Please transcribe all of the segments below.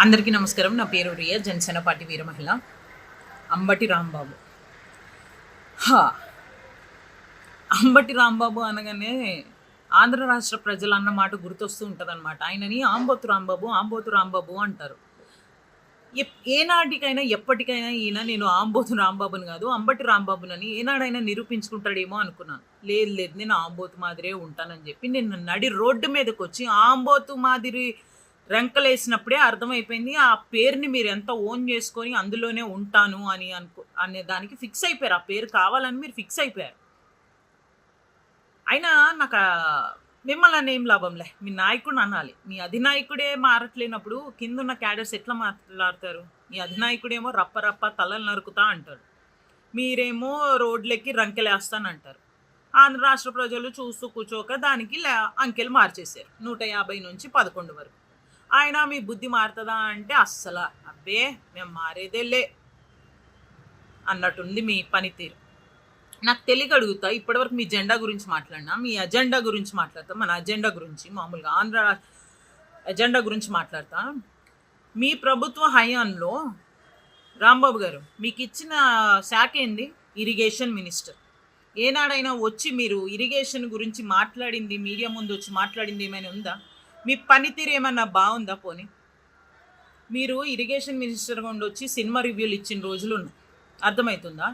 అందరికీ నమస్కారం. నా పేరు రియా, జనసేన పార్టీ వీర మహిళ. అంబటి రాంబాబు. హా! అంబటి రాంబాబు అనగానే ఆంధ్ర రాష్ట్ర ప్రజలు అన్న మాట గుర్తొస్తూ ఉంటుందన్నమాట. ఆయనని ఆంబోతు రాంబాబు, ఆంబోతు రాంబాబు అంటారు. ఏనాటికైనా ఎప్పటికైనా ఈయన నేను ఆంబోతు రాంబాబుని కాదు, అంబటి రాంబాబునని ఏనాడైనా నిరూపించుకుంటాడేమో అనుకున్నాను. లేదు లేదు, నేను ఆంబోతు మాదిరే ఉంటానని చెప్పి నేను నడి రోడ్డు మీదకి వచ్చి ఆంబోతు మాదిరి రెంకలేసినప్పుడే అర్థమైపోయింది. ఆ పేరుని మీరు ఎంత ఓన్ చేసుకొని అందులోనే ఉంటాను అని అనే దానికి ఫిక్స్ అయిపోయారు. ఆ పేరు కావాలని మీరు ఫిక్స్ అయిపోయారు. అయినా నాకు మిమ్మల్ని ఏం లాభంలే, మీ నాయకుడు అనాలి. మీ అధినాయకుడే మారట్లేనప్పుడు కిందున్న క్యాడర్స్ ఎట్లా మాట్లాడతారు? మీ అధినాయకుడేమో రప్ప రప్ప తలలు నరుకుతా అంటాడు, మీరేమో రోడ్లెక్కి రంకెలేస్తానంటారు. ఆంధ్ర రాష్ట్ర ప్రజలు చూస్తూ కూర్చోక దానికి అంకెలు మార్చేశారు 150 నుంచి 11 వరకు. ఆయన మీ బుద్ధి మారుతుందా అంటే అస్సలు అబ్బే మేము మారేదేలే అన్నట్టుంది మీ పనితీరు. నాకు తెలియక అడుగుతా, ఇప్పటివరకు మీ జెండా గురించి మాట్లాడినా, మీ అజెండా గురించి మాట్లాడతా, మన అజెండా గురించి మామూలుగా ఆంధ్ర అజెండా గురించి మాట్లాడతా. మీ ప్రభుత్వ హయాంలో రాంబాబు గారు మీకు ఇచ్చిన శాఖ ఏంది? Irrigation minister. ఏనాడైనా వచ్చి మీరు ఇరిగేషన్ గురించి మాట్లాడింది, మీడియా ముందు వచ్చి మాట్లాడింది ఏమైనా ఉందా? మీ పనితీరు ఏమన్నా బాగుందా? పోనీ మీరు ఇరిగేషన్ మినిస్టర్గా ఉండొచ్చి సినిమా రివ్యూలు ఇచ్చిన రోజులు ఉన్నాయి, అర్థమవుతుందా?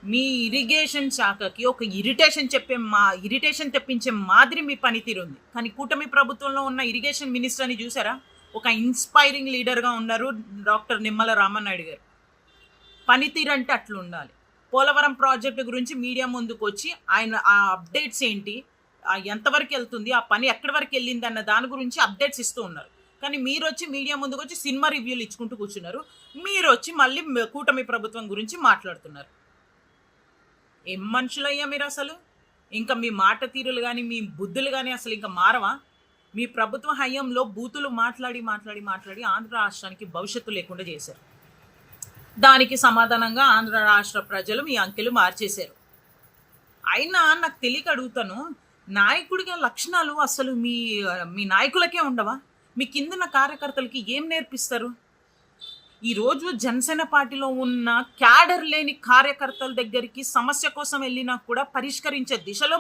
మీ ఇరిగేషన్ శాఖకి ఒక ఇరిటేషన్ తెప్పించే మాదిరి మీ పనితీరు ఉంది. కానీ కూటమి ప్రభుత్వంలో ఉన్న ఇరిగేషన్ మినిస్టర్ని చూసారా? ఒక ఇన్స్పైరింగ్ లీడర్గా ఉన్నారు డాక్టర్ నిమ్మల రామనాయుడు గారు. పనితీరు అంటే అట్లా ఉండాలి. పోలవరం ప్రాజెక్టు గురించి మీడియా ముందుకు వచ్చి ఆయన ఆ అప్డేట్స్ ఏంటి, ఎంతవరకు వెళ్తుంది, ఆ పని ఎక్కడి వరకు వెళ్ళింది అన్న దాని గురించి అప్డేట్స్ ఇస్తూ ఉన్నారు. కానీ మీరు వచ్చి మీడియా ముందుకు వచ్చి సినిమా రివ్యూలు ఇచ్చుకుంటూ కూర్చున్నారు. మీరు వచ్చి మళ్ళీ కూటమి ప్రభుత్వం గురించి మాట్లాడుతున్నారు. ఏం మనుషులయ్యా మీరు అసలు? ఇంకా మీ మాట తీరులు కానీ మీ బుద్ధులు కానీ అసలు ఇంకా మారవా? మీ ప్రభుత్వ హయాంలో బూతులు మాట్లాడి మాట్లాడి మాట్లాడి ఆంధ్ర రాష్ట్రానికి భవిష్యత్తు లేకుండా చేశారు. దానికి సమాధానంగా ఆంధ్ర రాష్ట్ర ప్రజలు మీ అంకెలు మార్చేశారు. అయినా నాకు తెలియక అడుగుతాను, నాయకుడిగా లక్షణాలు అసలు మీ నాయకులకే ఉండవా? మీ కిందన్న కార్యకర్తలకి ఏం నేర్పిస్తారు? ఈరోజు జనసేన పార్టీలో ఉన్న క్యాడర్ లేని కార్యకర్తల దగ్గరికి సమస్య కోసం వెళ్ళినా కూడా పరిష్కరించే దిశలో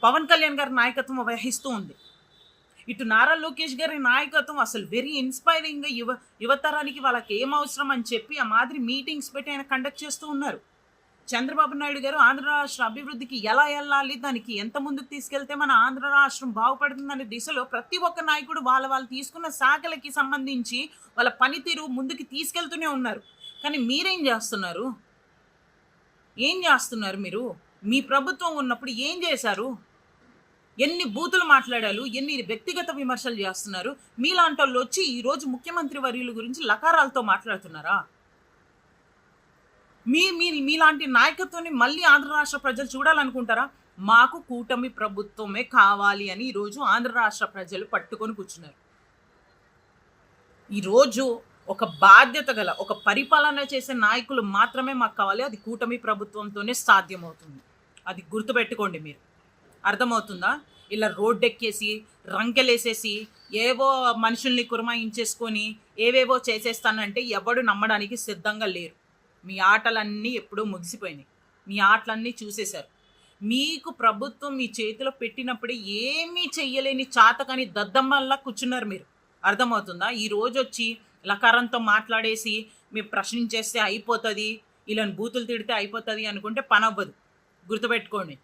పవన్ కళ్యాణ్ గారి నాయకత్వం వహిస్తూ ఉంది. ఇటు నారా లోకేష్ గారి నాయకత్వం అసలు వెరీ ఇన్స్పైరింగ్గా యువతరానికి వాళ్ళకి ఏం అవసరం అని చెప్పి ఆ మాదిరి మీటింగ్స్ పెట్టి ఆయన కండక్ట్ చేస్తూ ఉన్నారు. చంద్రబాబు నాయుడు గారు ఆంధ్ర రాష్ట్ర అభివృద్ధికి ఎలా వెళ్ళాలి, దానికి ఎంత ముందుకు తీసుకెళ్తే మన ఆంధ్ర రాష్ట్రం బాగుపడుతుందనే దిశలో ప్రతి ఒక్క నాయకుడు వాళ్ళు తీసుకున్న శాఖలకి సంబంధించి వాళ్ళ పనితీరు ముందుకు తీసుకెళ్తూనే ఉన్నారు. కానీ మీరేం చేస్తున్నారు? మీరు మీ ప్రభుత్వం ఉన్నప్పుడు ఏం చేశారు? ఎన్ని బూతులు మాట్లాడారు, ఎన్ని వ్యక్తిగత విమర్శలు చేస్తున్నారు? మీలాంటి వాళ్ళు వచ్చి ఈరోజు ముఖ్యమంత్రి వర్యుల గురించి లకారాలతో మాట్లాడుతున్నారా? మీలాంటి నాయకత్వాన్ని మళ్ళీ ఆంధ్ర రాష్ట్ర ప్రజలు చూడాలనుకుంటారా? మాకు కూటమి ప్రభుత్వమే కావాలి అని ఈరోజు ఆంధ్ర రాష్ట్ర ప్రజలు పట్టుకొని కూర్చున్నారు. ఈరోజు ఒక బాధ్యత గల ఒక పరిపాలన చేసే నాయకులు మాత్రమే మాకు కావాలి. అది కూటమి ప్రభుత్వంతోనే సాధ్యమవుతుంది. అది గుర్తుపెట్టుకోండి. మీరు అర్థమవుతుందా? ఇలా రోడ్డెక్కేసి రంకెలేసేసి ఏవో మనుషుల్ని కురమాయించేసుకొని ఏవేవో చేసేస్తానంటే ఎవడు నమ్మడానికి సిద్ధంగా లేరు. మీ ఆటలన్నీ ఎప్పుడూ ముగిసిపోయినాయి. మీ ఆటలన్నీ చూసేశారు. మీకు ప్రభుత్వం మీ చేతిలో పెట్టినప్పుడే ఏమీ చెయ్యలేని చాతకని దద్దమ్మల్లా కూర్చున్నారు మీరు. అర్థమవుతుందా? ఈరోజు వచ్చి లకారంతో మాట్లాడేసి మీరు ప్రశ్నించేస్తే అయిపోతుంది, ఇలా బూతులు తిడితే అయిపోతుంది అనుకుంటే పని అవ్వదు. గుర్తుపెట్టుకోండి.